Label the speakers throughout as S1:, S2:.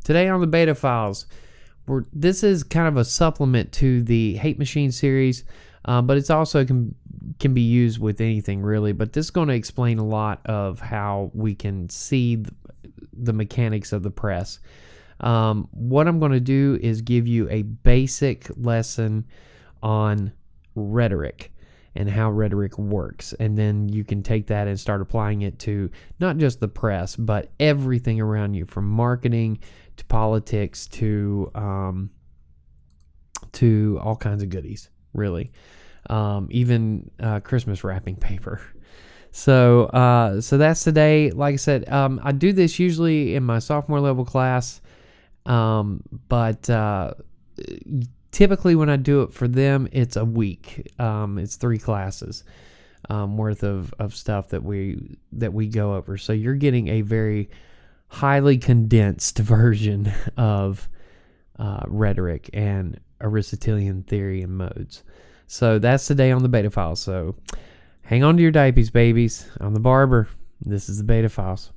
S1: Today on the BetaFiles, this is kind of a supplement to the Hate Machine series, but it's also can be used with anything really. But this is going to explain a lot of how we can see the mechanics of the press. What I'm going to do is give you a basic lesson on rhetoric and how rhetoric works, and then you can take that and start applying it to not just the press, but everything around you, from marketing to politics to all kinds of goodies, really, even Christmas wrapping paper. So that's today. Like I said, I do this usually in my sophomore level class, but typically when I do it for them, it's a week. It's 3 classes worth of stuff that we go over. So you're getting a very highly condensed version of rhetoric and Aristotelian theory and modes. So that's today on the BetaFiles. So hang on to your diapers, babies. I'm the barber. This is the BetaFiles.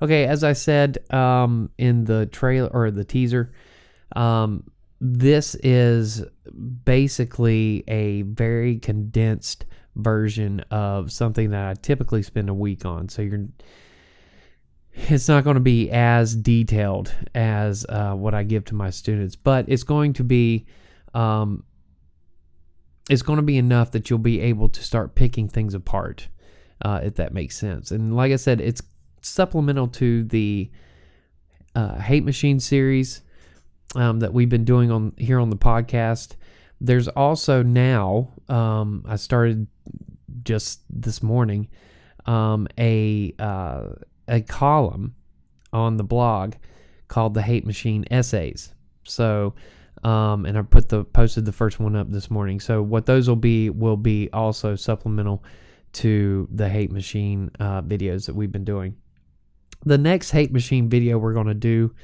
S1: Okay, as I said in the trailer or the teaser, this is basically a very condensed version of something that I typically spend a week on. So it's not going to be as detailed as what I give to my students, but it's going to be enough that you'll be able to start picking things apart, if that makes sense. And like I said, it's supplemental to the Hate Machine series that we've been doing here on the podcast. There's also now, I started just this morning, a column on the blog called the Hate Machine Essays. So, and I posted the first one up this morning. So what those will be also supplemental to the Hate Machine videos that we've been doing. The next Hate Machine video we're going to do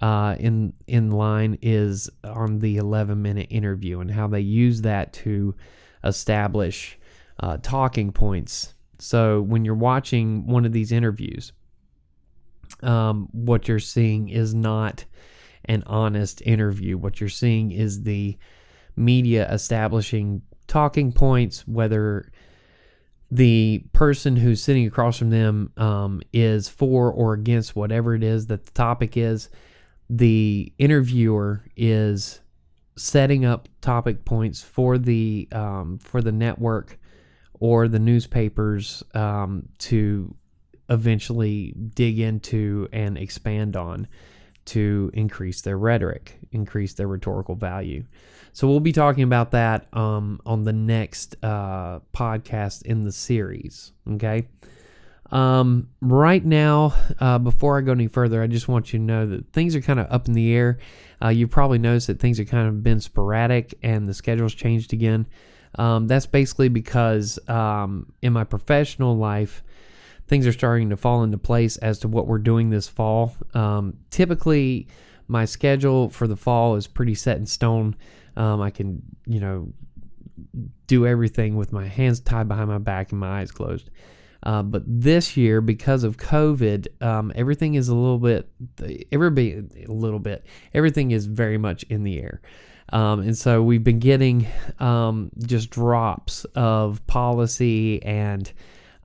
S1: in line is on the 11-minute interview and how they use that to establish talking points. So when you're watching one of these interviews, what you're seeing is not an honest interview. What you're seeing is the media establishing talking points, whether the person who's sitting across from them is for or against whatever it is that the topic is. The interviewer is setting up topic points for the network or the newspapers to eventually dig into and expand on to increase their rhetoric, increase their rhetorical value. So we'll be talking about that on the next podcast in the series, okay? Right now, before I go any further, I just want you to know that things are kind of up in the air. You probably noticed that things have kind of been sporadic and the schedule's changed again. That's basically because in my professional life, things are starting to fall into place as to what we're doing this fall. Typically, my schedule for the fall is pretty set in stone. I can, do everything with my hands tied behind my back and my eyes closed. But this year, because of COVID, everything is everything is very much in the air. And so we've been getting just drops of policy and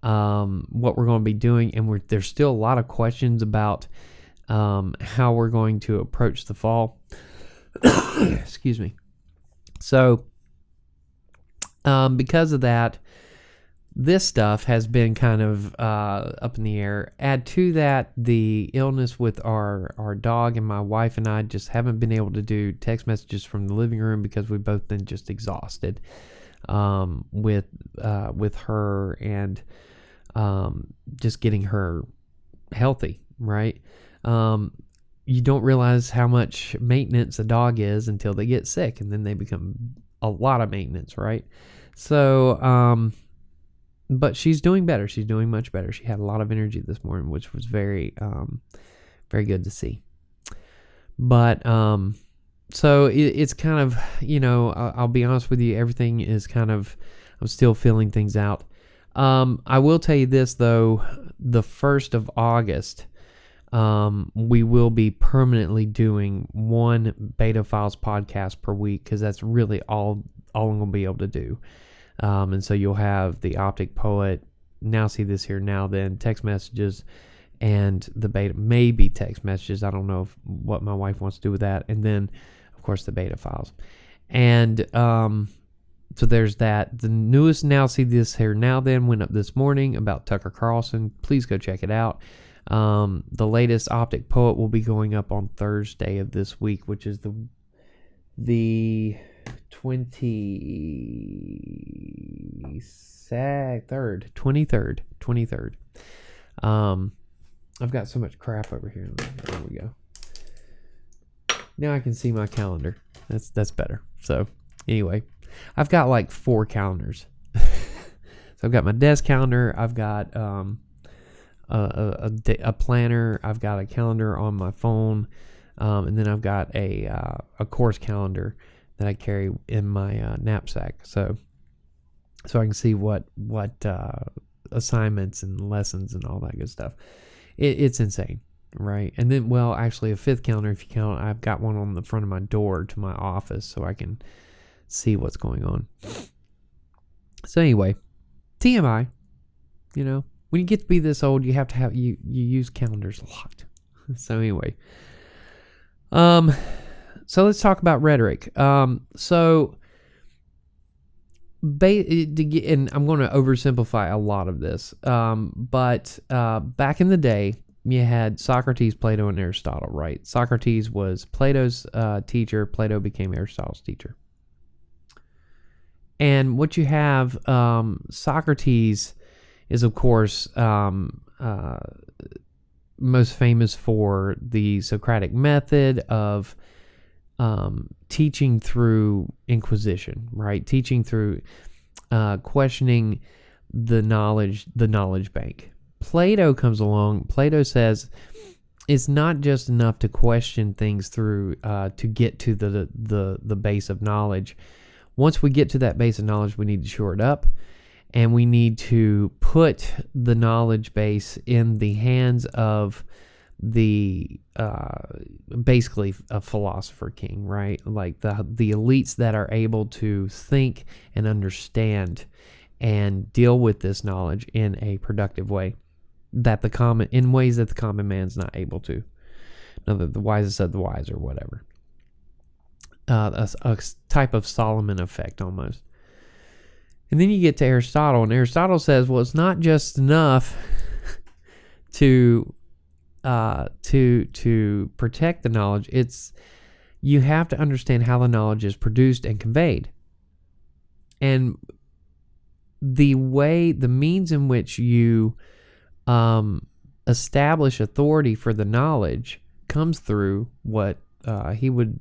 S1: what we're going to be doing. And there's still a lot of questions about how we're going to approach the fall. Excuse me. So because of that, this stuff has been kind of up in the air. Add to that the illness with our dog, and my wife and I just haven't been able to do text messages from the living room because we've both been just exhausted with her and just getting her healthy, right? You don't realize how much maintenance a dog is until they get sick, and then they become a lot of maintenance, right? So, but she's doing better. She's doing much better. She had a lot of energy this morning, which was very, very good to see. But, so it's kind of, I'll be honest with you, everything is kind of, I'm still feeling things out. I will tell you this, though, the 1st of August, we will be permanently doing one BetaFiles podcast per week, because that's really all I'm going to be able to do. And so you'll have the Optic Poet, Now See This Here Now Then, text messages, and the beta, maybe text messages. I don't know what my wife wants to do with that. And then, of course, the BetaFiles. And so there's that. The newest Now See This Here Now Then went up this morning about Tucker Carlson. Please go check it out. The latest Optic Poet will be going up on Thursday of this week, which is the 23rd. I've got so much crap over here. There we go. Now I can see my calendar. That's better. So anyway, I've got like 4 calendars. So I've got my desk calendar. I've got a planner. I've got a calendar on my phone, and then I've got a course calendar that I carry in my knapsack. So I can see what assignments and lessons and all that good stuff. It's insane, right? And then, well, actually, a 5th calendar, if you count, I've got one on the front of my door to my office, so I can see what's going on. So anyway, TMI, when you get to be this old, you have to have, you use calendars a lot. So anyway, so let's talk about rhetoric. And I'm going to oversimplify a lot of this. But back in the day, you had Socrates, Plato, and Aristotle, right? Socrates was Plato's teacher. Plato became Aristotle's teacher. And what you have, Socrates is, of course, most famous for the Socratic method of teaching through inquisition, right? Teaching through questioning the knowledge bank. Plato comes along. Plato says it's not just enough to question things through to get to the base of knowledge. Once we get to that base of knowledge, we need to shore it up, and we need to put the knowledge base in the hands of the basically a philosopher king, right? Like the elites that are able to think and understand and deal with this knowledge in a productive way, in ways that the common man's not able to. The wisest of the wise, or whatever. A type of Solomon effect almost. And then you get to Aristotle, and Aristotle says, well, it's not just enough to protect the knowledge. You have to understand how the knowledge is produced and conveyed. And the means in which you establish authority for the knowledge comes through what he would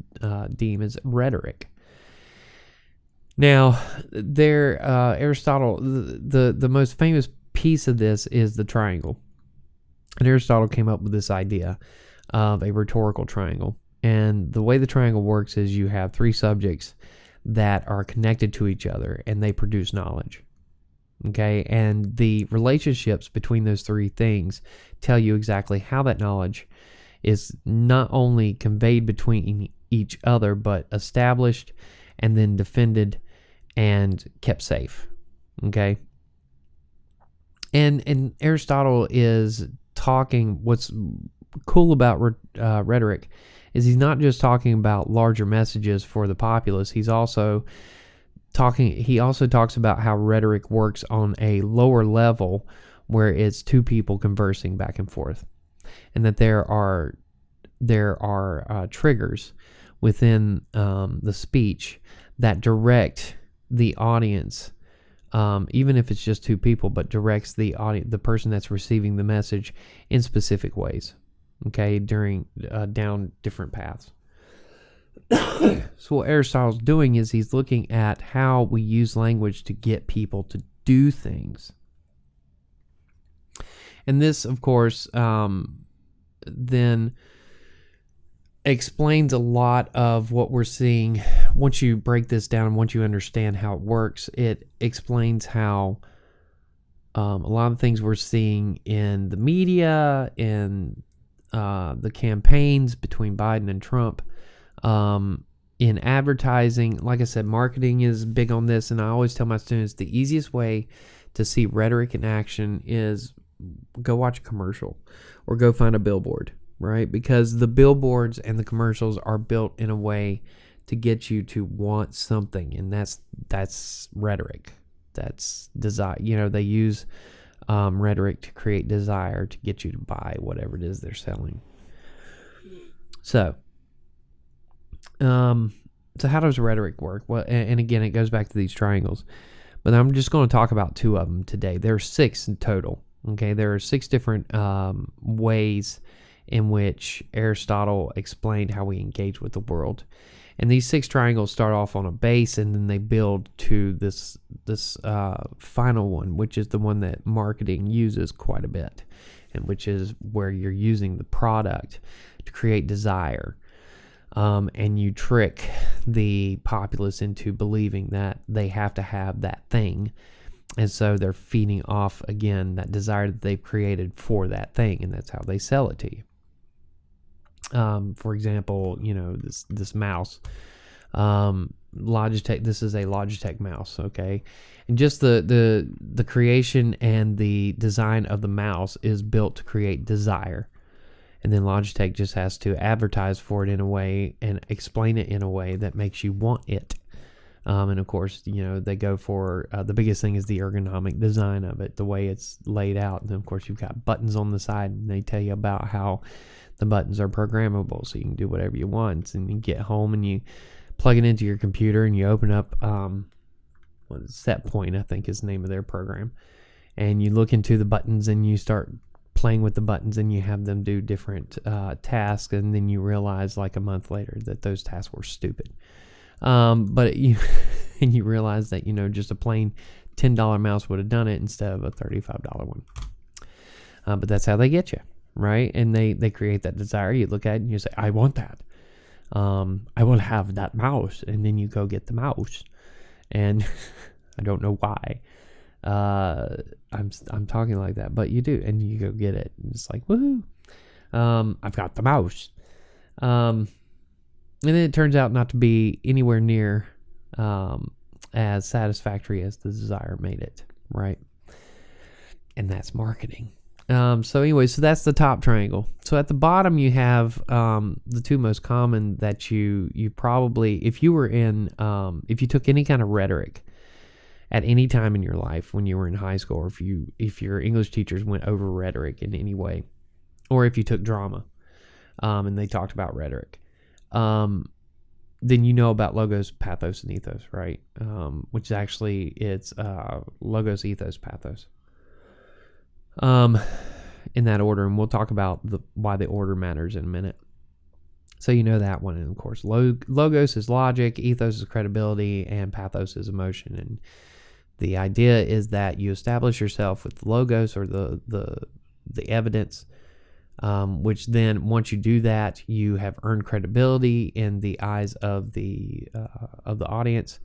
S1: deem as rhetoric. Now, Aristotle, the most famous piece of this is the triangle. And Aristotle came up with this idea of a rhetorical triangle. And the way the triangle works is you have 3 subjects that are connected to each other, and they produce knowledge. Okay? And the relationships between those 3 things tell you exactly how that knowledge is not only conveyed between each other, but established and then defended and kept safe. Okay? And Aristotle is talking, what's cool about rhetoric is he's not just talking about larger messages for the populace. He's also he also talks about how rhetoric works on a lower level where it's two people conversing back and forth, and that there are triggers within the speech that direct the audience, even if it's just two people, but directs the audience, the person that's receiving the message, in specific ways. Okay, during down different paths. So what Aristotle's doing is he's looking at how we use language to get people to do things. And this, of course, then explains a lot of what we're seeing. Once you break this down and once you understand how it works, it explains how a lot of things we're seeing in the media, in the campaigns between Biden and Trump, in advertising. Like I said, marketing is big on this, and I always tell my students the easiest way to see rhetoric in action is go watch a commercial or go find a billboard, right? Because the billboards and the commercials are built in a way to get you to want something, and that's rhetoric. That's desire. They use rhetoric to create desire to get you to buy whatever it is they're selling. So how does rhetoric work? Well, and again, it goes back to these triangles, but I'm just going to talk about two of them today. There are 6 in total. Okay, there are 6 different ways in which Aristotle explained how we engage with the world. And these 6 triangles start off on a base, and then they build to this final one, which is the one that marketing uses quite a bit, and which is where you're using the product to create desire. And you trick the populace into believing that they have to have that thing. And so they're feeding off, again, that desire that they've created for that thing, and that's how they sell it to you. For example, this mouse, Logitech. This is a Logitech mouse, okay, and just the creation and the design of the mouse is built to create desire, and then Logitech just has to advertise for it in a way and explain it in a way that makes you want it. And of course, they go for the biggest thing is the ergonomic design of it, the way it's laid out. And then, of course, you've got buttons on the side, and they tell you about how the buttons are programmable, so you can do whatever you want. And you get home and you plug it into your computer, and you open up Set Point, I think is the name of their program, and you look into the buttons and you start playing with the buttons, and you have them do different tasks, and then you realize like a month later that those tasks were stupid. But you realize that just a plain $10 mouse would have done it instead of a $35 one. But that's how they get you, right? And they create that desire. You look at it and you say, I want that. I will have that mouse. And then you go get the mouse, and I don't know why I'm talking like that, but you do, and you go get it. And it's like, woohoo! I've got the mouse. And then it turns out not to be anywhere near as satisfactory as the desire made it, right? And that's marketing. So anyway, so that's the top triangle. So at the bottom you have the 2 most common that you probably, if you took any kind of rhetoric at any time in your life when you were in high school, or if your English teachers went over rhetoric in any way, or if you took drama and they talked about rhetoric, then you know about logos, pathos, and ethos, right? Which actually it's logos, ethos, pathos. In that order, and we'll talk about why the order matters in a minute. So you know that one, and of course, logos is logic, ethos is credibility, and pathos is emotion. And the idea is that you establish yourself with logos, or the evidence. Which then, once you do that, you have earned credibility in the eyes of the audience,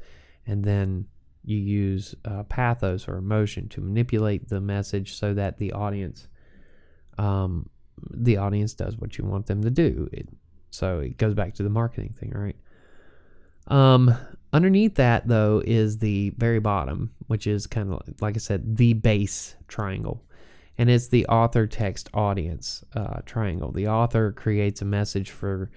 S1: and then you use pathos or emotion to manipulate the message so that the audience does what you want them to do. So it goes back to the marketing thing, right? Underneath that, though, is the very bottom, which is kind of, like I said, the base triangle. And it's the author, text, audience triangle. The author creates a message for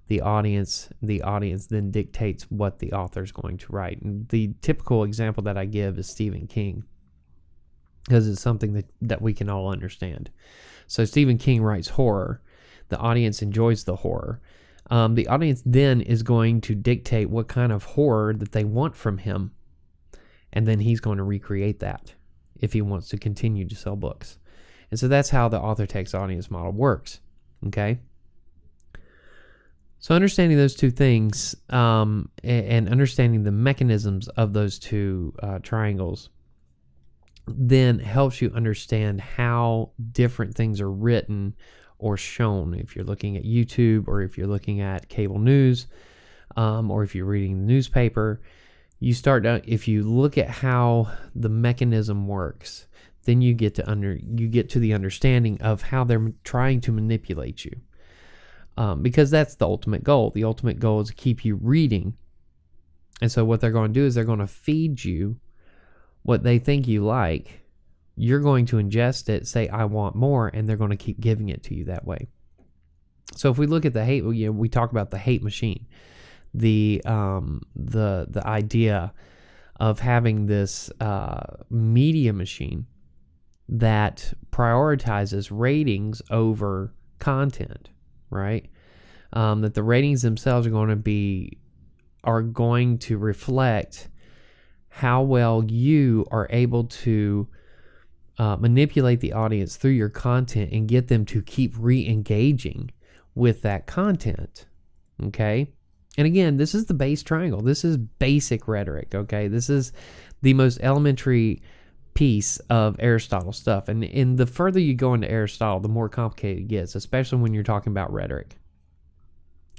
S1: the audience then dictates what the author is going to write. And the typical example that I give is Stephen King, because it's something that we can all understand. So Stephen King writes horror. The audience enjoys the horror. The audience then is going to dictate what kind of horror that they want from him. And then he's going to recreate that if he wants to continue to sell books. And so that's how the author text audience model works. Okay? So understanding those two things and understanding the mechanisms of those two triangles then helps you understand how different things are written or shown. If you're looking at YouTube, or if you're looking at cable news, or if you're reading the newspaper, if you look at how the mechanism works, then you get to the understanding of how they're trying to manipulate you. Because that's the ultimate goal. The ultimate goal is to keep you reading. And so what they're going to do is they're going to feed you what they think you like. You're going to ingest it, say, I want more, and they're going to keep giving it to you that way. So if we look at the hate, we talk about the hate machine, the idea of having this media machine that prioritizes ratings over content, right? That the ratings themselves are going to reflect how well you are able to manipulate the audience through your content and get them to keep re-engaging with that content. Okay? And again, this is the base triangle. This is basic rhetoric. Okay? This is the most elementary piece of Aristotle stuff. And the further you go into Aristotle, the more complicated it gets, especially when you're talking about rhetoric.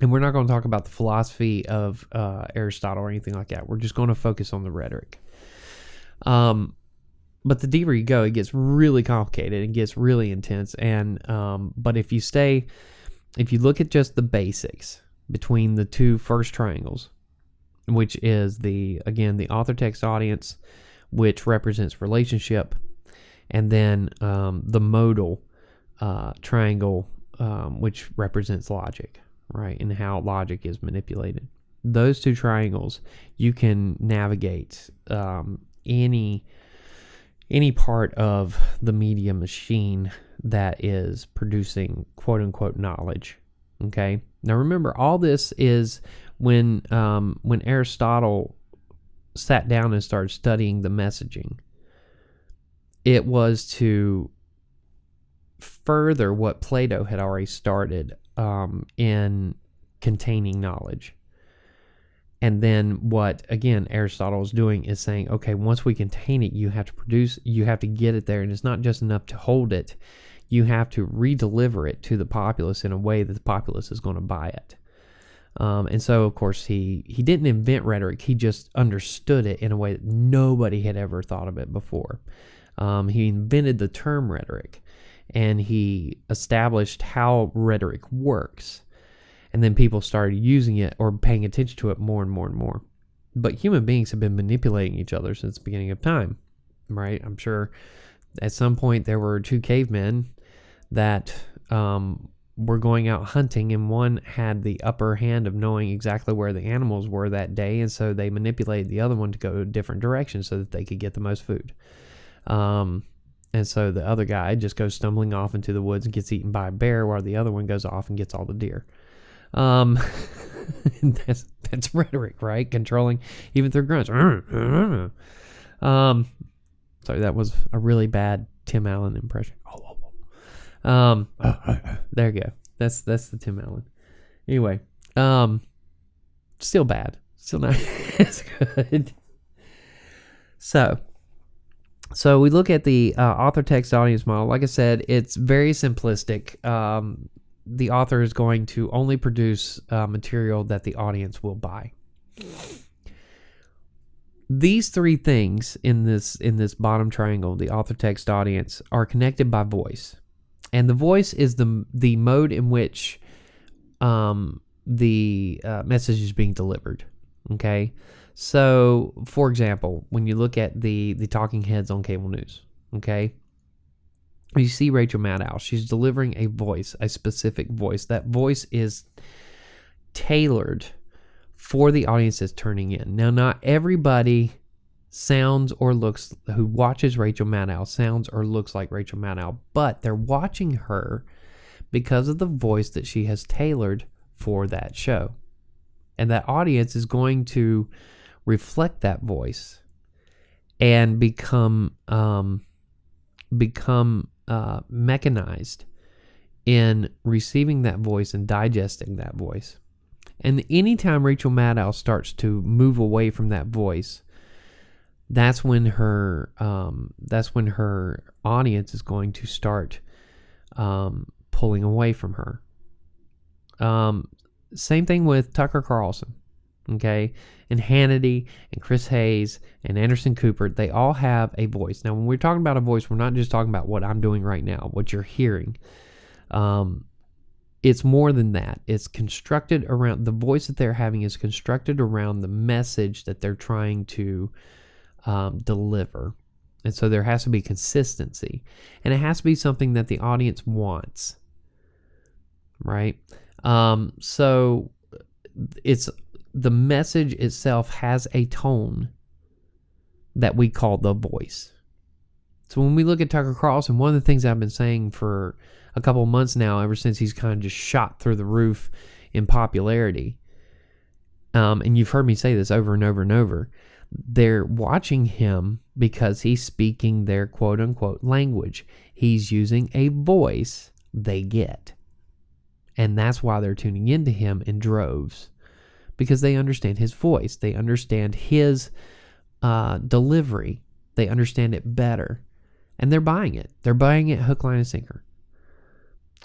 S1: And we're not going to talk about the philosophy of Aristotle or anything like that. We're just going to focus on the rhetoric. But the deeper you go, it gets really complicated. It gets really intense. But if you look at just the basics between the two first triangles, which is the author text audience, which represents relationship, and then the modal triangle, which represents logic, right? And how logic is manipulated. Those two triangles, you can navigate any part of the media machine that is producing quote unquote knowledge. Okay. Now remember, all this is when Aristotle sat down and started studying the messaging, it was to further what Plato had already started in containing knowledge. And then what, again, Aristotle is doing is saying, okay, once we contain it, you have to get it there. And it's not just enough to hold it. You have to redeliver it to the populace in a way that the populace is going to buy it. And so, of course, he didn't invent rhetoric. He just understood it in a way that nobody had ever thought of it before. He invented the term rhetoric, and he established how rhetoric works. And then people started using it or paying attention to it more and more and more. But human beings have been manipulating each other since the beginning of time, right? I'm sure at some point there were two cavemen that were going out hunting, and one had the upper hand of knowing exactly where the animals were that day, and so they manipulated the other one to go a different direction so that they could get the most food. And so the other guy just goes stumbling off into the woods and gets eaten by a bear, while the other one goes off and gets all the deer. That's rhetoric, right? Controlling even through grunts. Sorry, that was a really bad Tim Allen impression. There you go. That's the Tim Allen. Anyway, still bad. Still not as good. So we look at the author text audience model. Like I said, it's very simplistic. The author is going to only produce material that the audience will buy. These three things in this bottom triangle, the author text audience, are connected by voice. And the voice is the mode in which the message is being delivered. Okay? So, for example, when you look at the talking heads on cable news, okay? You see Rachel Maddow. She's delivering a voice, a specific voice. That voice is tailored for the audience that's turning in. Now, not everybody sounds or looks, who watches Rachel Maddow sounds or looks like Rachel Maddow, but they're watching her because of the voice that she has tailored for that show. And that audience is going to reflect that voice and become mechanized in receiving that voice and digesting that voice. And anytime Rachel Maddow starts to move away from that voice, that's when her audience is going to start pulling away from her. Same thing with Tucker Carlson, okay, and Hannity and Chris Hayes and Anderson Cooper. They all have a voice. Now, when we're talking about a voice, we're not just talking about what I'm doing right now, what you're hearing. It's more than that. It's constructed around, the voice that they're having is constructed around the message that they're trying to deliver. And so there has to be consistency. And it has to be something that the audience wants, right? So it's, the message itself has a tone that we call the voice. So when we look at Tucker Carlson, one of the things I've been saying for a couple of months now, ever since he's kind of just shot through the roof in popularity, and you've heard me say this over and over and over, they're watching him because he's speaking their quote-unquote language. He's using a voice they get. And that's why they're tuning into him in droves, because they understand his voice. They understand his delivery. They understand it better. And they're buying it. They're buying it hook, line, and sinker.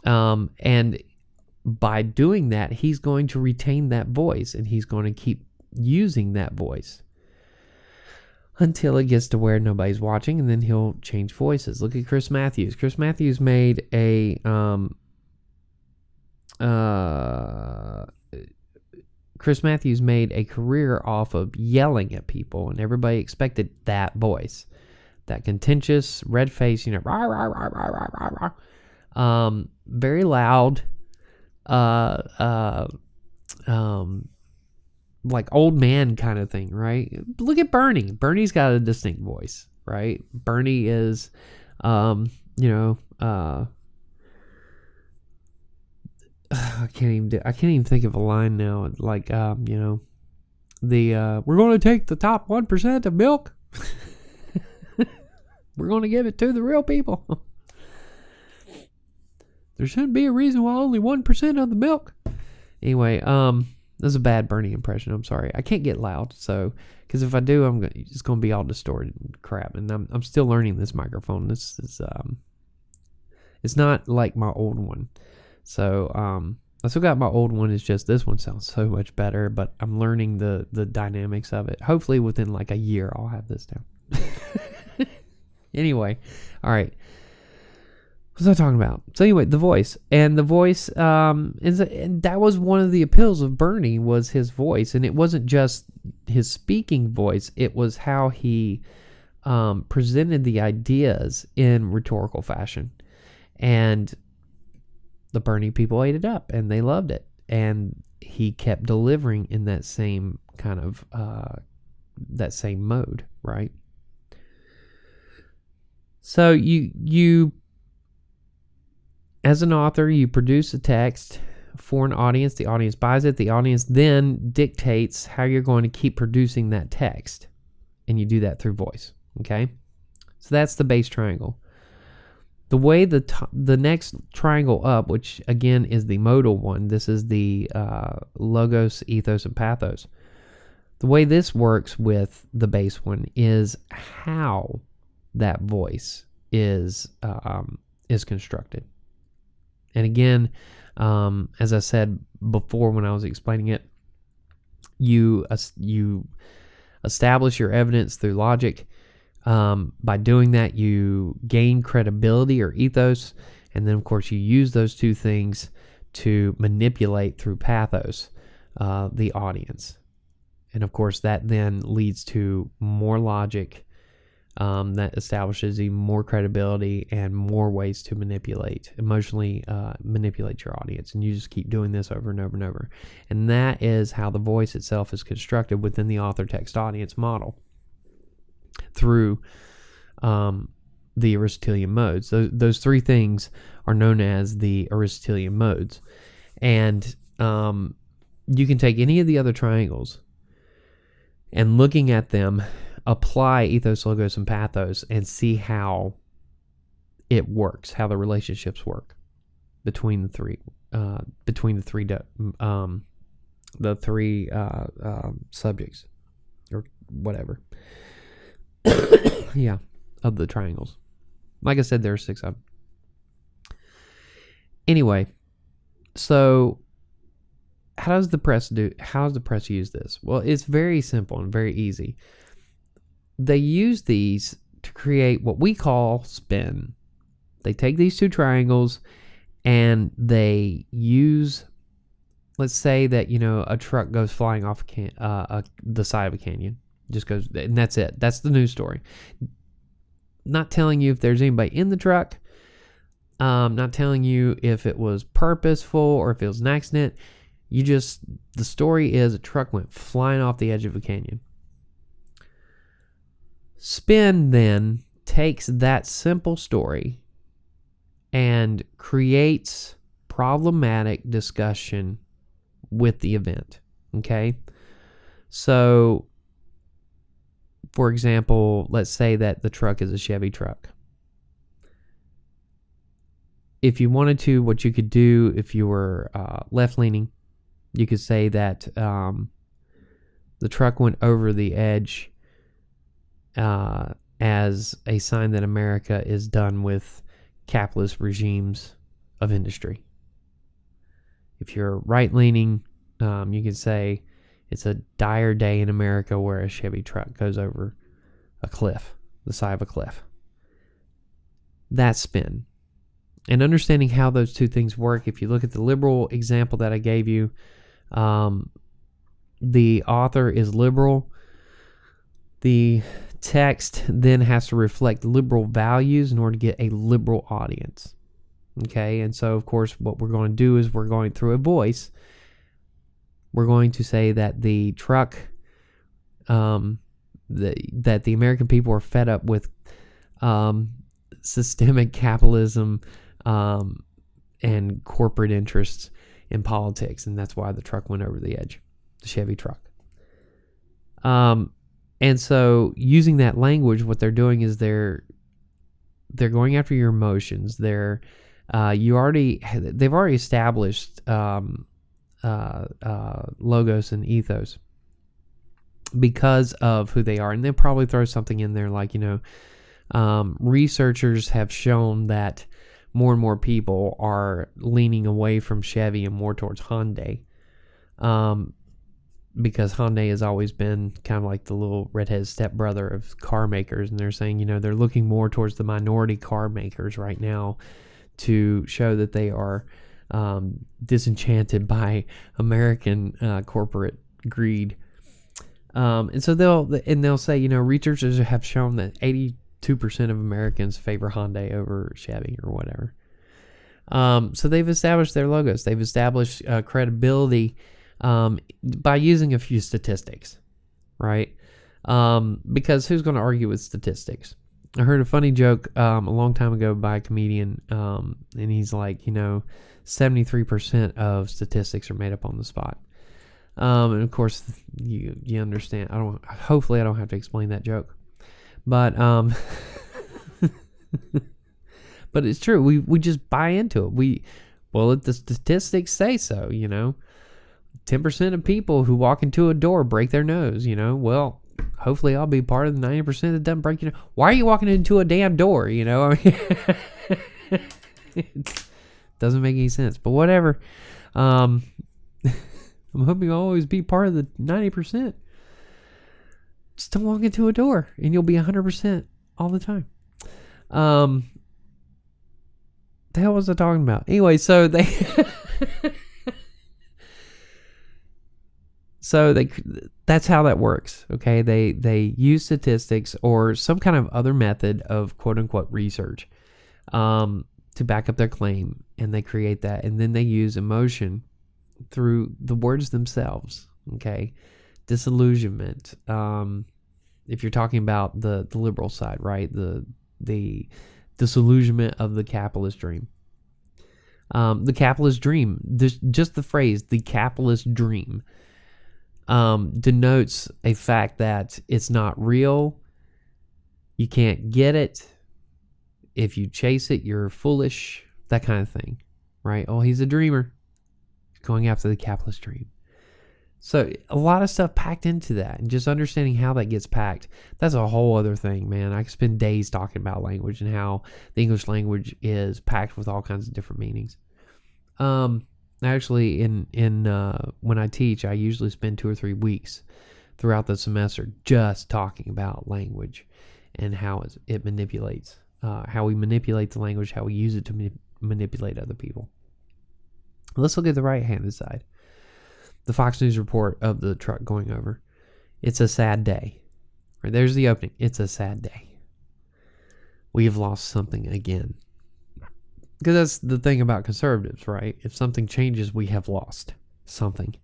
S1: And by doing that, he's going to retain that voice, and he's going to keep using that voice until it gets to where nobody's watching, and then he'll change voices. Look at Chris Matthews. Chris Matthews made a career off of yelling at people, and everybody expected that voice, that contentious, red face, rah, rah, rah, rah, rah, rah, rah. Very loud, like old man kind of thing, right? Look at Bernie. Bernie's got a distinct voice, right? Bernie is, I can't even think of a line now. Like, we're going to take the top 1% of milk. We're going to give it to the real people. There shouldn't be a reason why only 1% of the milk. Anyway, that's a bad Bernie impression. I'm sorry. I can't get loud, so because if I do, it's going to be all distorted and crap. And I'm still learning this microphone. This is it's not like my old one. So I still got my old one. It's just this one sounds so much better. But I'm learning the dynamics of it. Hopefully within like a year, I'll have this down. Anyway, all right. What was I talking about? So anyway, the voice. And the voice, and that was one of the appeals of Bernie, was his voice. And it wasn't just his speaking voice. It was how he presented the ideas in rhetorical fashion. And the Bernie people ate it up, and they loved it. And he kept delivering in that same kind of, that same mode, right? So you as an author, you produce a text for an audience. The audience buys it. The audience then dictates how you're going to keep producing that text. And you do that through voice. Okay? So that's the base triangle. The way the next triangle up, which again is the modal one, this is the logos, ethos, and pathos. The way this works with the base one is how that voice is constructed. And again, as I said before when I was explaining it, you establish your evidence through logic. By doing that, you gain credibility or ethos, and then of course you use those two things to manipulate through pathos the audience. And of course that then leads to more logic, that establishes even more credibility and more ways to emotionally manipulate your audience. And you just keep doing this over and over and over. And that is how the voice itself is constructed within the author text audience model through the Aristotelian modes. Those three things are known as the Aristotelian modes. And you can take any of the other triangles and, looking at them, apply ethos, logos, and pathos and see how it works, how the relationships work between the three subjects or whatever. Yeah, of the triangles. Like I said, there are 6 of them. Anyway, so how does the press use this? Well, it's very simple and very easy. They use these to create what we call spin. They take these 2 triangles and they use, let's say that, a truck goes flying off the side of a canyon. Just goes, and that's it. That's the news story. Not telling you if there's anybody in the truck. Not telling you if it was purposeful or if it was an accident. The story is a truck went flying off the edge of a canyon. Spin then takes that simple story and creates problematic discussion with the event. Okay? So, for example, let's say that the truck is a Chevy truck. If you wanted to, what you could do if you were left-leaning, you could say that the truck went over the edge as a sign that America is done with capitalist regimes of industry. If you're right-leaning, you could say it's a dire day in America where a Chevy truck goes over a cliff, the side of a cliff. That's spin. And understanding how those 2 things work, if you look at the liberal example that I gave you, the author is liberal. The text then has to reflect liberal values in order to get a liberal audience. Okay, and so of course what we're going to do is we're going through a voice. We're going to say that the truck, that the American people are fed up with systemic capitalism and corporate interests in politics, and that's why the truck went over the edge, the Chevy truck. And so using that language, what they're doing is they're going after your emotions. They've already established logos and ethos because of who they are, and they'll probably throw something in there like, researchers have shown that more and more people are leaning away from Chevy and more towards Hyundai, because Hyundai has always been kind of like the little redheaded stepbrother of car makers, and they're saying, they're looking more towards the minority car makers right now to show that they are disenchanted by American corporate greed. And so they'll say, researchers have shown that 82% of Americans favor Hyundai over Chevy or whatever. So they've established their logos. They've established credibility by using a few statistics, right? Because who's going to argue with statistics? I heard a funny joke a long time ago by a comedian, and he's like, 73% of statistics are made up on the spot. And of course, you understand. Hopefully I don't have to explain that joke. But but it's true. We just buy into it. The statistics say so, 10% of people who walk into a door break their nose, well, hopefully I'll be part of the 90% that doesn't break your nose. Why are you walking into a damn door, It doesn't make any sense, but whatever. I'm hoping I'll always be part of the 90%. Just don't walk into a door and you'll be 100% all the time. The hell was I talking about? Anyway, so that's how that works. Okay, they use statistics or some kind of other method of quote unquote research to back up their claim, and they create that, and then they use emotion through the words themselves. Okay, disillusionment. If you're talking about the liberal side, right? The disillusionment of the capitalist dream. The capitalist dream. Just the phrase, the capitalist dream, denotes a fact that it's not real. You can't get it. If you chase it, you're foolish. That kind of thing, right? Oh, he's a dreamer. He's going after the capitalist dream. So a lot of stuff packed into that, and just understanding how that gets packed, that's a whole other thing, man. I could spend days talking about language and how the English language is packed with all kinds of different meanings. Actually, when I teach, I usually spend 2 or 3 weeks throughout the semester just talking about language and how it manipulates, how we manipulate the language, how we use it to manipulate other people. Let's look at the right-handed side. The Fox News report of the truck going over. It's a sad day. Right, there's the opening. It's a sad day. We have lost something again. Because that's the thing about conservatives, right? If something changes, we have lost something.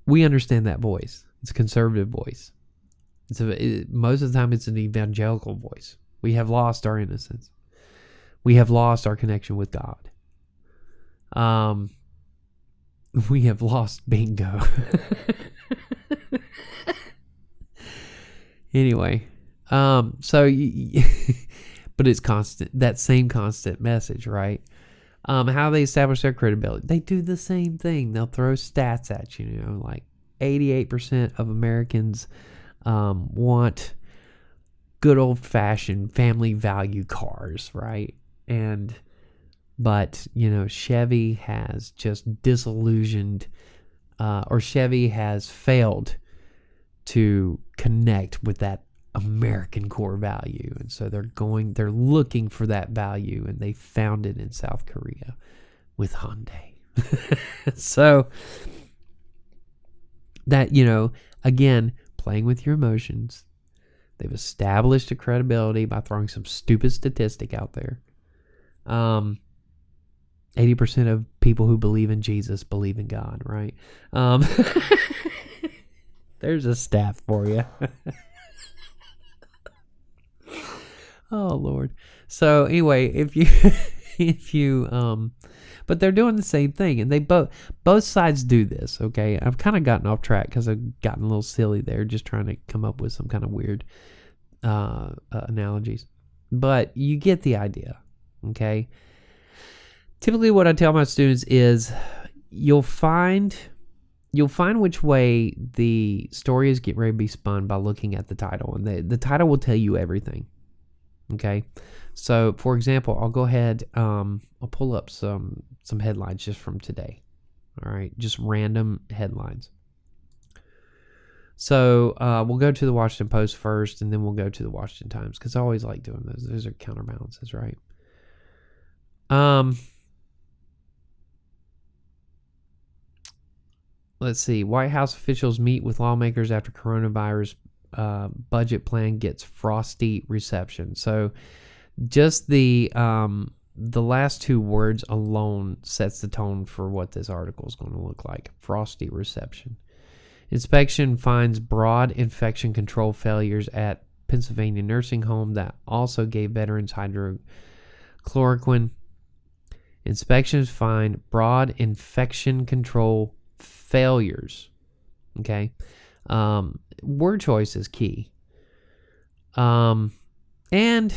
S1: We understand that voice. It's a conservative voice. Most of the time, it's an evangelical voice. We have lost our innocence. We have lost our connection with God. We have lost bingo. Anyway, but it's constant, that same constant message, right? How they establish their credibility. They do the same thing. They'll throw stats at you, like 88% of Americans want good old-fashioned family value cars, right? But, Chevy has just disillusioned, or Chevy has failed to connect with that American core value. And so they're looking for that value, and they found it in South Korea with Hyundai. So that, again, playing with your emotions. They've established a credibility by throwing some stupid statistic out there. 80% of people who believe in Jesus believe in God, right? There's a stat for you. Oh, Lord. So anyway, but they're doing the same thing, and they both sides do this, okay? I've kind of gotten off track because I've gotten a little silly there, just trying to come up with some kind of weird analogies. But you get the idea, okay? Typically what I tell my students is you'll find which way the story is getting ready to be spun by looking at the title. And the title will tell you everything. Okay? So, for example, I'll go ahead, I'll pull up some headlines just from today. All right? Just random headlines. So, we'll go to the Washington Post first, and then we'll go to the Washington Times, because I always like doing those. Those are counterbalances, right? Let's see. White House officials meet with lawmakers after coronavirus budget plan gets frosty reception. So just the last 2 words alone sets the tone for what this article is going to look like. Frosty reception. Inspection finds broad infection control failures at Pennsylvania nursing home that also gave veterans hydrochloroquine. Inspections find broad infection control failures. Okay. Word choice is key. And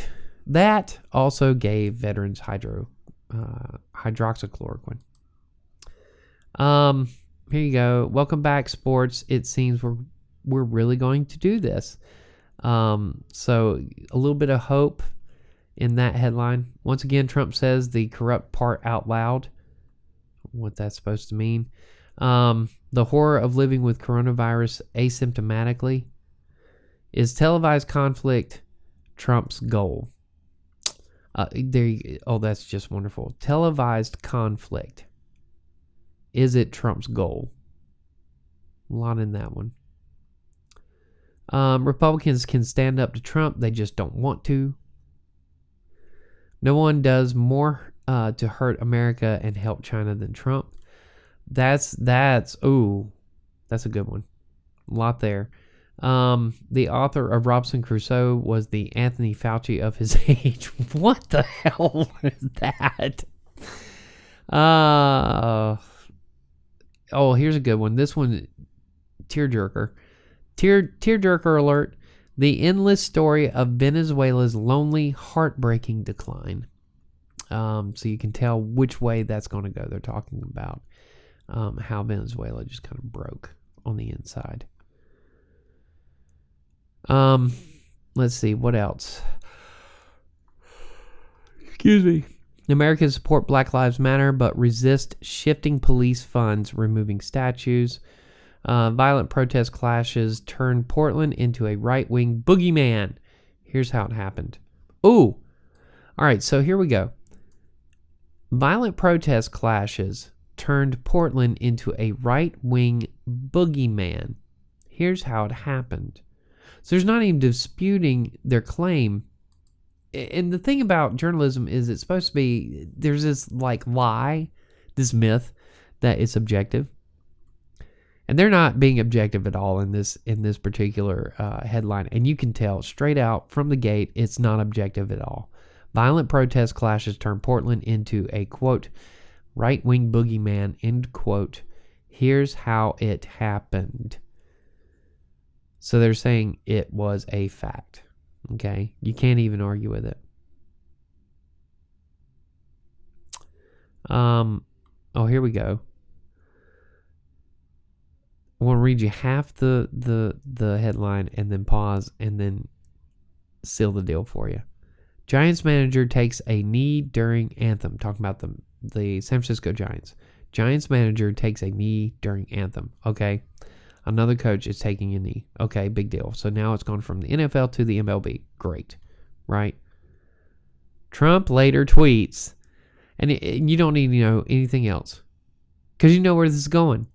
S1: that also gave veterans hydroxychloroquine. Here you go. Welcome back, sports. It seems we're really going to do this. So a little bit of hope in that headline. Once again, Trump says the corrupt part out loud. What that's supposed to mean. The horror of living with coronavirus asymptomatically. Is televised conflict Trump's goal? That's just wonderful. Televised conflict. Is it Trump's goal? A lot in that one. Republicans can stand up to Trump. They just don't want to. No one does more to hurt America and help China than Trump. That's a good one. A lot there. The author of Robinson Crusoe was the Anthony Fauci of his age. What the hell was that? Here's a good one. This one, tearjerker. Tearjerker alert. The endless story of Venezuela's lonely, heartbreaking decline. So you can tell which way that's going to go. They're talking about how Venezuela just kind of broke on the inside. Let's see, what else? Excuse me. Americans support Black Lives Matter, but resist shifting police funds, removing statues. Violent protest clashes turned Portland into a right-wing boogeyman. Here's how it happened. All right, so here we go. Violent protest clashes turned Portland into a right-wing boogeyman. Here's how it happened. So there's not even disputing their claim. And the thing about journalism is it's supposed to be, there's this lie, this myth that it's objective. And they're not being objective at all in this particular headline. And you can tell straight out from the gate, it's not objective at all. Violent protest clashes turned Portland into a, quote, right-wing boogeyman, end quote. Here's how it happened. So they're saying it was a fact. Okay? You can't even argue with it. Here we go. I want to read you half the headline and then pause and then seal the deal for you. Giants manager takes a knee during anthem. Talking about the San Francisco Giants. Giants manager takes a knee during anthem. Okay. Another coach is taking a knee. Okay, big deal. So now it's gone from the NFL to the MLB. Great. Right? Trump later tweets. And you don't need to know anything else. Because you know where this is going.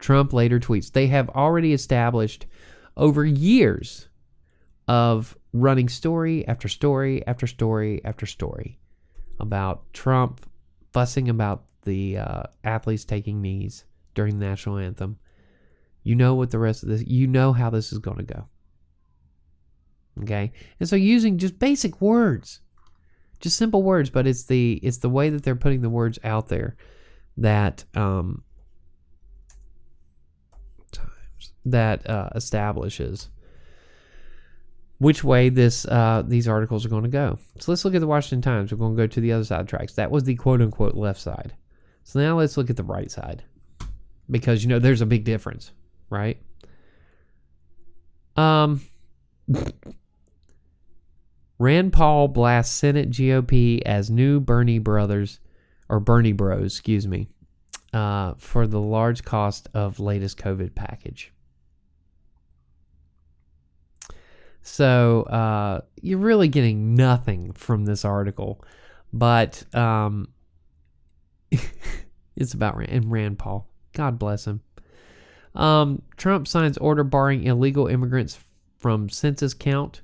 S1: Trump later tweets. They have already established over years of running story after story after story after story about Trump fussing about the athletes taking knees during the national anthem. You know what the rest of this, you know how this is going to go. Okay? And so using just basic words, just simple words, but it's the way that they're putting the words out there that establishes which way these articles are going to go. So let's look at the Washington Times. We're going to go to the other side of the tracks. That was the quote-unquote left side. So now let's look at the right side. Because, there's a big difference, right? Rand Paul blasts Senate GOP as new Bernie Bros, for the large cost of latest COVID package. So you're really getting nothing from this article, but it's about Rand Paul. God bless him. Trump signs order barring illegal immigrants from census count.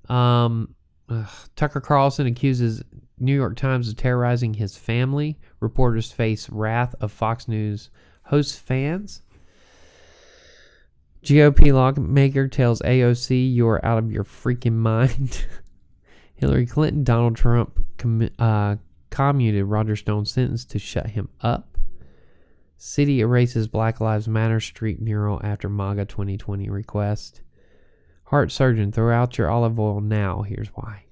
S1: Tucker Carlson accuses New York Times of terrorizing his family. Reporters face wrath of Fox News host fans. GOP lawmaker tells AOC you're out of your freaking mind. Hillary Clinton, Donald Trump commuted Roger Stone's sentence to shut him up. City erases Black Lives Matter street mural after MAGA 2020 request. Heart surgeon, throw out your olive oil now. Here's why.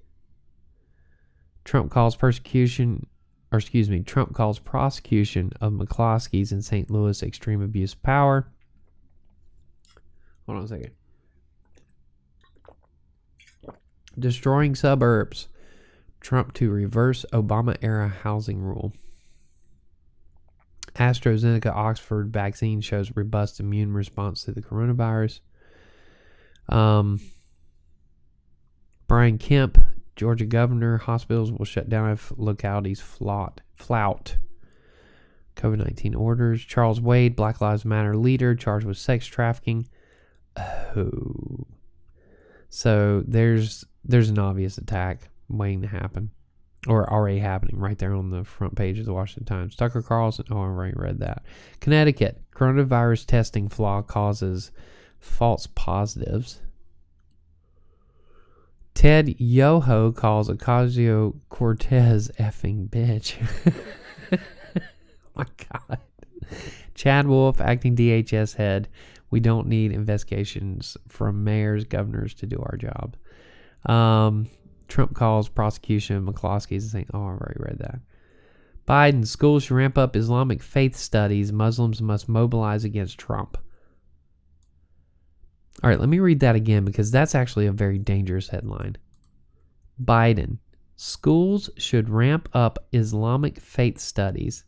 S1: Trump calls prosecution of McCloskey's in St. Louis extreme abuse of power. Hold on a second. Destroying suburbs. Trump to reverse Obama-era housing rule. AstraZeneca Oxford vaccine shows robust immune response to the coronavirus. Brian Kemp, Georgia governor, hospitals will shut down if localities flout COVID-19 orders. Charles Wade, Black Lives Matter leader, charged with sex trafficking. Oh. So there's an obvious attack waiting to happen. Or already happening right there on the front page of the Washington Times. Tucker Carlson, I already read that. Connecticut, coronavirus testing flaw causes false positives. Ted Yoho calls Ocasio-Cortez effing bitch. Oh my God. Chad Wolf, acting DHS head. We don't need investigations from mayors, governors to do our job. Trump calls prosecution of McCloskey's saying, oh, I already read that. Biden, schools should ramp up Islamic faith studies. Muslims must mobilize against Trump. All right, let me read that again because that's actually a very dangerous headline. Biden, schools should ramp up Islamic faith studies.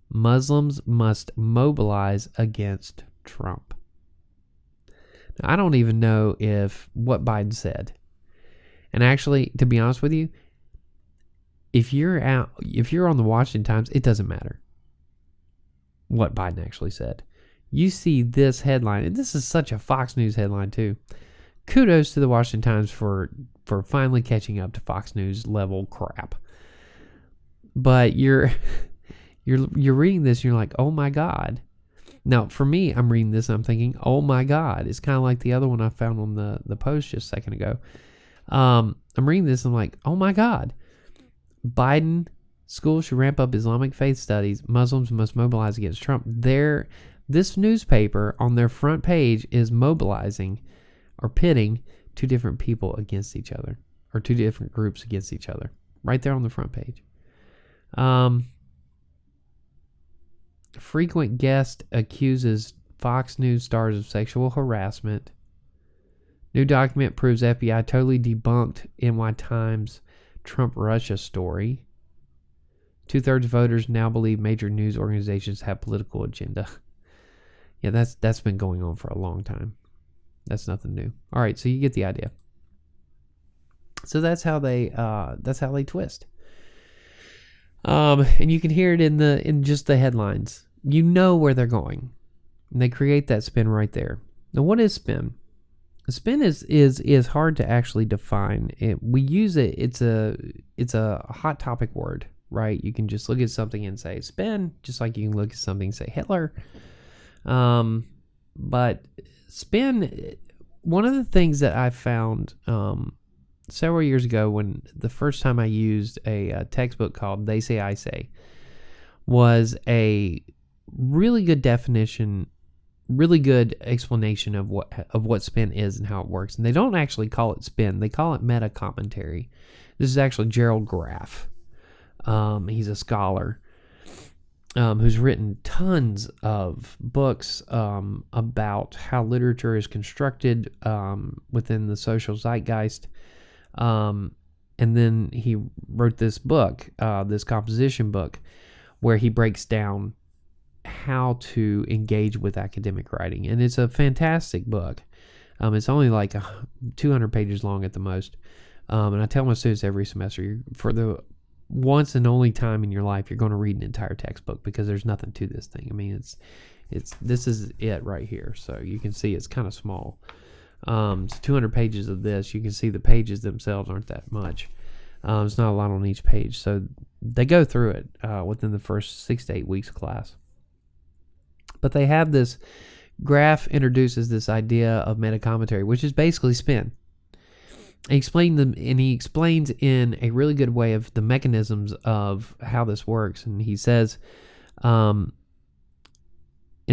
S1: Muslims must mobilize against Trump. Now, I don't even know what Biden said. And actually, to be honest with you, if you're on the Washington Times, it doesn't matter what Biden actually said. You see this headline, and this is such a Fox News headline too. Kudos to the Washington Times for finally catching up to Fox News level crap. But you're reading this, and you're like, oh my God. Now, for me, I'm reading this, and I'm thinking, oh my God. It's kind of like the other one I found on the post just a second ago. I'm reading this, and I'm like, oh my God. Biden, schools should ramp up Islamic faith studies. Muslims must mobilize against Trump. This newspaper on their front page is mobilizing or pitting two different people against each other, or two different groups against each other, right there on the front page. Frequent guest accuses Fox News stars of sexual harassment. New document proves FBI totally debunked NY Times Trump-Russia story. 2/3 voters now believe major news organizations have political agenda. Yeah, that's been going on for a long time. That's nothing new. All right, so you get the idea. So that's how they twist. And you can hear it in just the headlines. You know where they're going, and they create that spin right there. Now, what is spin? Spin is hard to actually define. We use it. It's a hot topic word, right? You can just look at something and say spin, just like you can look at something and say Hitler. But spin, one of the things that I found several years ago, when the first time I used a textbook called They Say I Say, was a really good definition, really good explanation of what spin is and how it works. And they don't actually call it spin; they call it meta commentary. This is actually Gerald Graff. He's a scholar who's written tons of books about how literature is constructed within the social zeitgeist. And then he wrote this book, this composition book, where he breaks down how to engage with academic writing. And it's a fantastic book. It's only like 200 pages long at the most. And I tell my students every semester, for the once and only time in your life, you're going to read an entire textbook, because there's nothing to this thing. I mean, this is it right here. So you can see it's kind of small. It's 200 pages of this. You can see the pages themselves aren't that much. It's not a lot on each page. So they go through it within the first 6 to 8 weeks of class. But they have this graph, introduces this idea of meta commentary, which is basically spin. He explains in a really good way of the mechanisms of how this works. And he says, in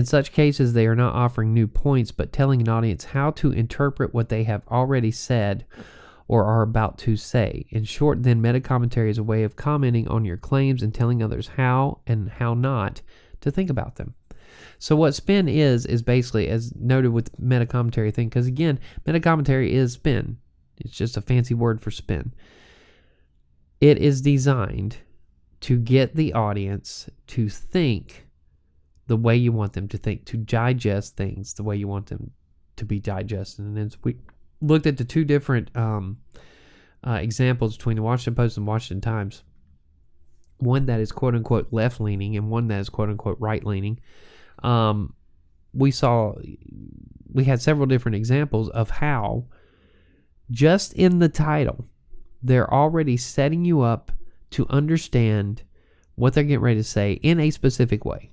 S1: such cases, they are not offering new points, but telling an audience how to interpret what they have already said or are about to say. In short, then, meta commentary is a way of commenting on your claims and telling others how and how not to think about them. So what spin is basically, as noted with meta commentary thing, because again, meta commentary is spin. It's just a fancy word for spin. It is designed to get the audience to think the way you want them to think, to digest things the way you want them to be digested. And as we looked at the two different examples between the Washington Post and Washington Times, one that is quote unquote left leaning and one that is quote unquote right leaning. We had several different examples of how just in the title, they're already setting you up to understand what they're getting ready to say in a specific way.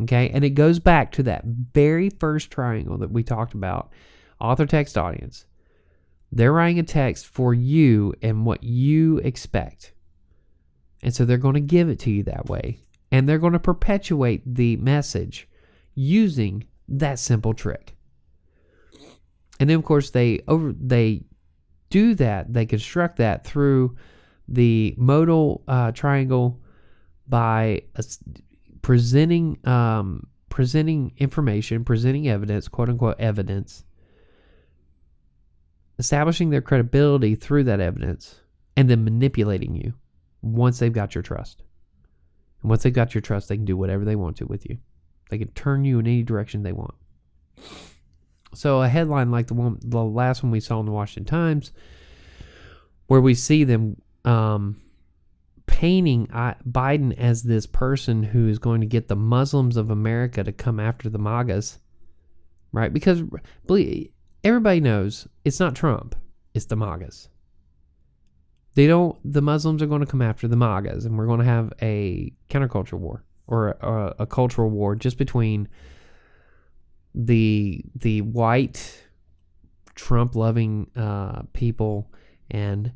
S1: Okay, and it goes back to that very first triangle that we talked about, author, text, audience. They're writing a text for you and what you expect. And so they're going to give it to you that way. And they're going to perpetuate the message using that simple trick. And then, of course, they do that. They construct that through the modal triangle by presenting information, presenting evidence, quote unquote evidence, establishing their credibility through that evidence, and then manipulating you once they've got your trust. And once they've got your trust, they can do whatever they want to with you. They can turn you in any direction they want. So a headline like the last one we saw in the Washington Times, where we see them painting Biden as this person who is going to get the Muslims of America to come after the MAGAs, right? Because everybody knows it's not Trump, it's the MAGAs. The Muslims are going to come after the MAGAs, and we're going to have a counterculture war or a cultural war just between the white Trump-loving people and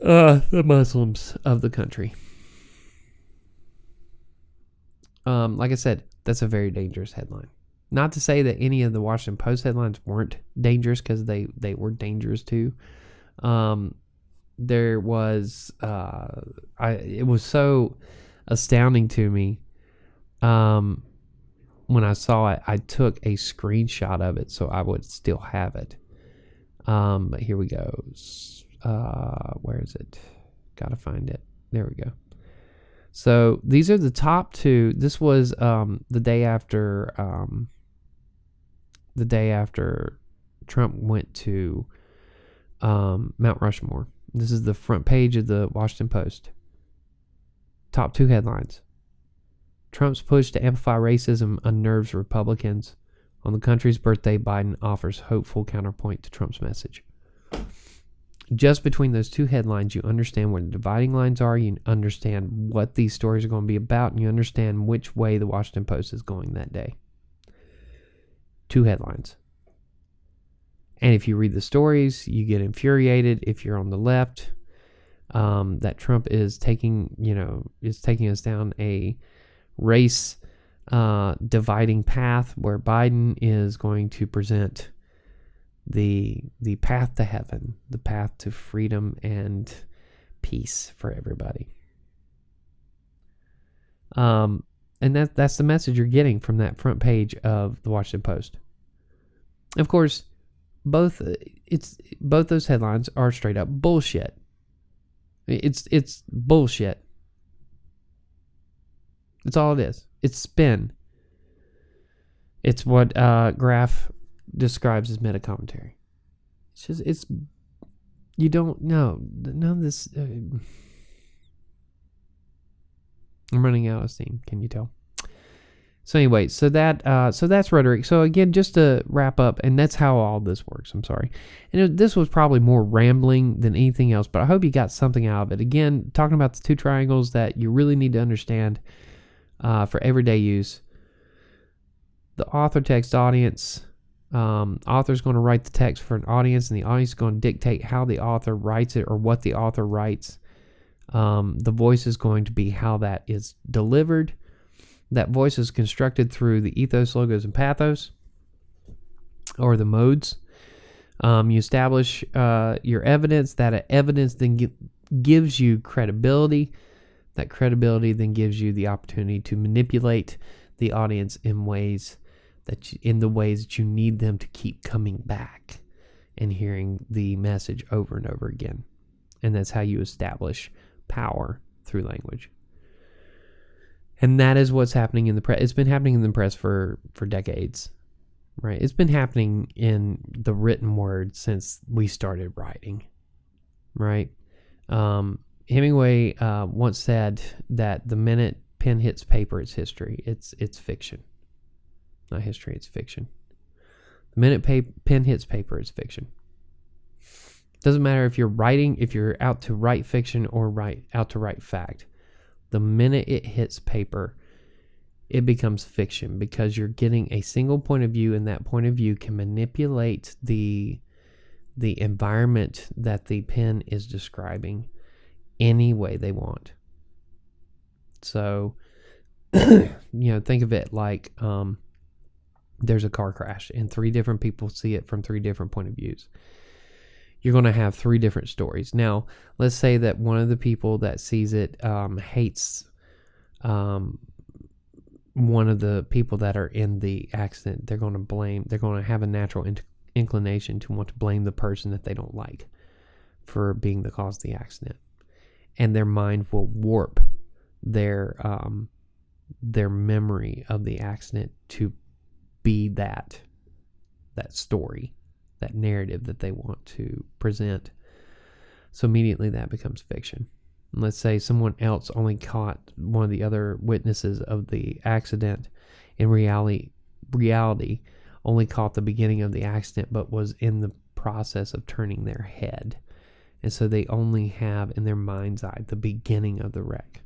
S1: the Muslims of the country. Like I said, that's a very dangerous headline. Not to say that any of the Washington Post headlines weren't dangerous, because they were dangerous too. There was it was so astounding to me when I saw it. I took a screenshot of it so I would still have it. But here we go. Where is it? Gotta find it. There we go. So these are the top two. This was the day after Trump went to Mount Rushmore. This is the front page of the Washington Post. Top two headlines. Trump's push to amplify racism unnerves Republicans. On the country's birthday, Biden offers hopeful counterpoint to Trump's message. Just between those two headlines, you understand where the dividing lines are. You understand what these stories are going to be about, and you understand which way the Washington Post is going that day. Two headlines. And if you read the stories, you get infuriated if you're on the left, that Trump is taking us down a race dividing path where Biden is going to present the path to heaven, the path to freedom and peace for everybody. And that's the message you're getting from that front page of the Washington Post. Of course, both those headlines are straight up bullshit. It's bullshit. That's all it is. It's spin. It's what Graf describes as meta commentary. You don't know. None of this. I'm running out of steam. Can you tell? So anyway, so that's rhetoric. So again, just to wrap up, and that's how all this works. I'm sorry. And this was probably more rambling than anything else, but I hope you got something out of it. Again, talking about the two triangles that you really need to understand for everyday use. The author, text, audience. Author's going to write the text for an audience, and the audience is going to dictate how the author writes it or what the author writes. The voice is going to be how that is delivered. That voice is constructed through the ethos, logos, and pathos, or the modes. You establish your evidence. That evidence then gives you credibility. That credibility then gives you the opportunity to manipulate the audience in the ways that you need them to keep coming back and hearing the message over and over again. And that's how you establish power through language. And that is what's happening in the press. It's been happening in the press for decades, right? It's been happening in the written word since we started writing, right? Hemingway once said that the minute pen hits paper, it's history. It's fiction. Not history, it's fiction. The minute pen hits paper, it's fiction. Doesn't matter if you're out to write fiction or out to write fact. The minute it hits paper, it becomes fiction because you're getting a single point of view, and that point of view can manipulate the environment that the pen is describing any way they want. So, think of it like there's a car crash and 3 different people see it from 3 different point of views. You're going to have 3 different stories. Now, let's say that one of the people that sees it hates one of the people that are in the accident. They're going to have a natural inclination to want to blame the person that they don't like for being the cause of the accident. And their mind will warp their memory of the accident to be that story, that narrative that they want to present. So immediately that becomes fiction. And let's say someone else only caught one of the other witnesses of the accident. In reality only caught the beginning of the accident, but was in the process of turning their head. And so they only have in their mind's eye the beginning of the wreck.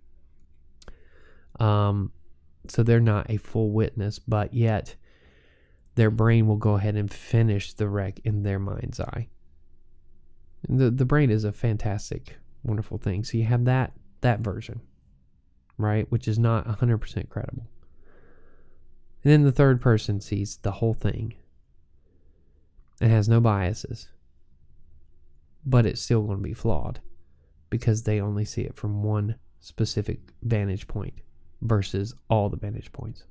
S1: So they're not a full witness, but yet their brain will go ahead and finish the wreck in their mind's eye. And the brain is a fantastic, wonderful thing. So you have that version, right? Which is not 100% credible. And then the third person sees the whole thing and has no biases. But it's still going to be flawed because they only see it from one specific vantage point versus all the vantage points.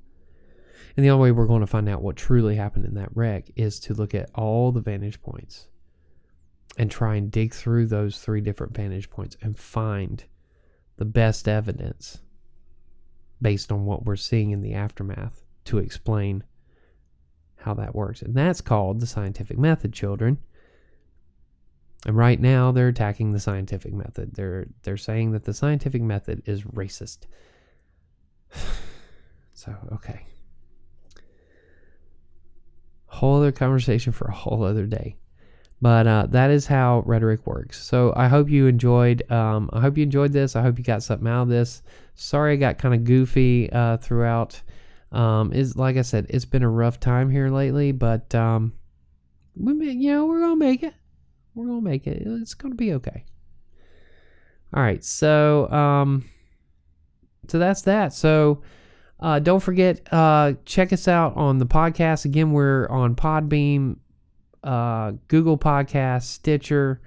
S1: And the only way we're going to find out what truly happened in that wreck is to look at all the vantage points and try and dig through those 3 different vantage points and find the best evidence based on what we're seeing in the aftermath to explain how that works. And that's called the scientific method, children. And right now they're attacking the scientific method. They're saying that the scientific method is racist. So, okay. Whole other conversation for a whole other day. But that is how rhetoric works. So I hope you enjoyed this. I hope you got something out of this. Sorry I got kind of goofy throughout. Like I said, it's been a rough time here lately, but we're gonna make it. We're gonna make it. It's gonna be okay. All right, so that's that. So don't forget, check us out on the podcast. Again, we're on Podbeam, Google Podcasts, Stitcher,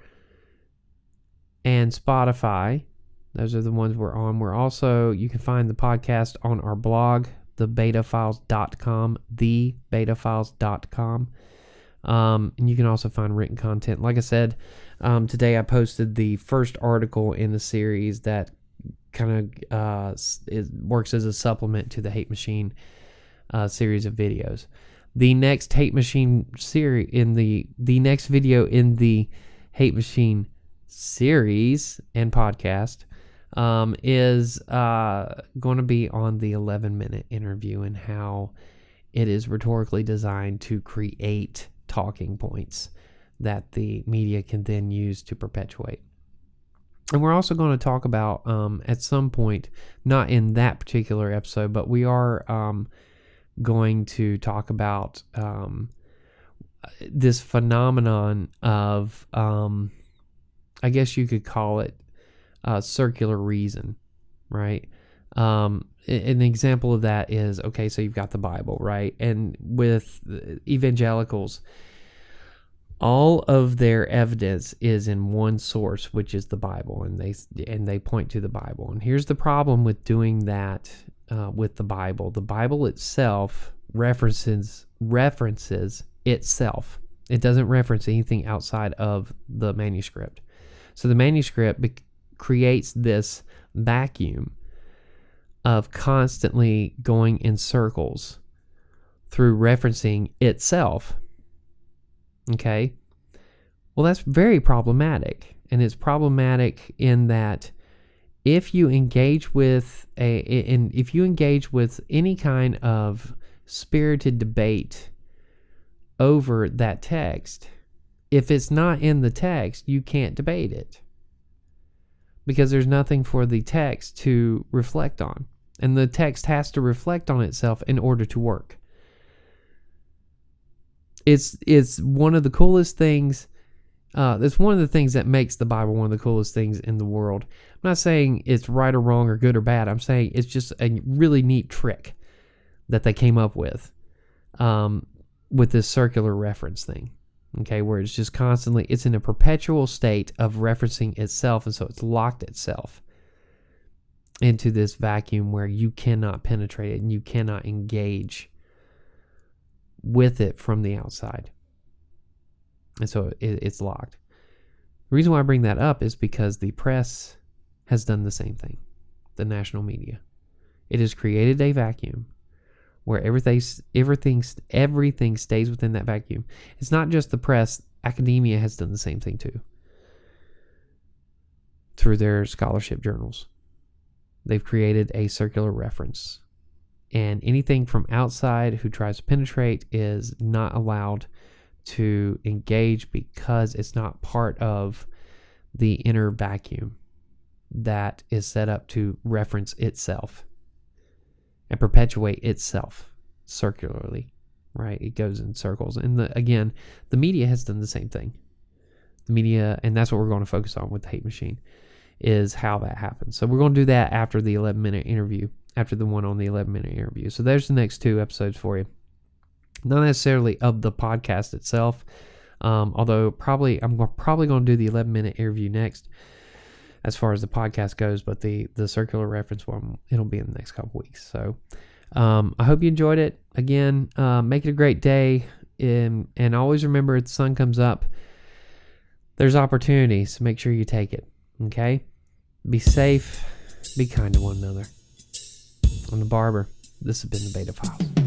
S1: and Spotify. Those are the ones we're on. You can find the podcast on our blog, thebetafiles.com, thebetafiles.com. And you can also find written content. Like I said, today I posted the first article in the series that kind of works as a supplement to the Hate Machine series of videos. The next Hate Machine series the next video in the Hate Machine series and podcast is going to be on the 11-minute interview and how it is rhetorically designed to create talking points that the media can then use to perpetuate. And we're also going to talk about at some point, not in that particular episode, but we are going to talk about this phenomenon of, I guess you could call it circular reason, right? An example of that is, okay, so you've got the Bible, right? And with evangelicals, all of their evidence is in one source, which is the Bible, and they point to the Bible. And here's the problem with doing that with the Bible. The Bible itself references itself. It doesn't reference anything outside of the manuscript. So the manuscript creates this vacuum of constantly going in circles through referencing itself. Okay? Well, that's very problematic. And it's problematic in that if you engage with if you engage with any kind of spirited debate over that text, if it's not in the text, you can't debate it, because there's nothing for the text to reflect on, and the text has to reflect on itself in order to work. It's one of the coolest things. It's one of the things that makes the Bible one of the coolest things in the world. I'm not saying it's right or wrong or good or bad. I'm saying it's just a really neat trick that they came up with this circular reference thing. Okay, where it's just constantly, it's in a perpetual state of referencing itself, and so it's locked itself into this vacuum where you cannot penetrate it and you cannot engage with it from the outside. And so it's locked. The reason why I bring that up is because the press has done the same thing. The national media. It has created a vacuum where everything stays within that vacuum. It's not just the press. Academia has done the same thing too. Through their scholarship journals. They've created a circular reference. And anything from outside who tries to penetrate is not allowed to engage, because it's not part of the inner vacuum that is set up to reference itself and perpetuate itself circularly, right? It goes in circles. And the media has done the same thing. The media, and that's what we're going to focus on with the hate machine, is how that happens. So we're going to do that after the 11-minute interview, after the one on the 11-minute interview. So there's the next 2 episodes for you. Not necessarily of the podcast itself, although I'm probably going to do the 11-minute interview next as far as the podcast goes, but the circular reference one, it'll be in the next couple weeks. So I hope you enjoyed it. Again, make it a great day, and always remember, the sun comes up, there's opportunities, so make sure you take it, okay? Be safe, be kind to one another. I'm the Barber. This has been the BetaFiles.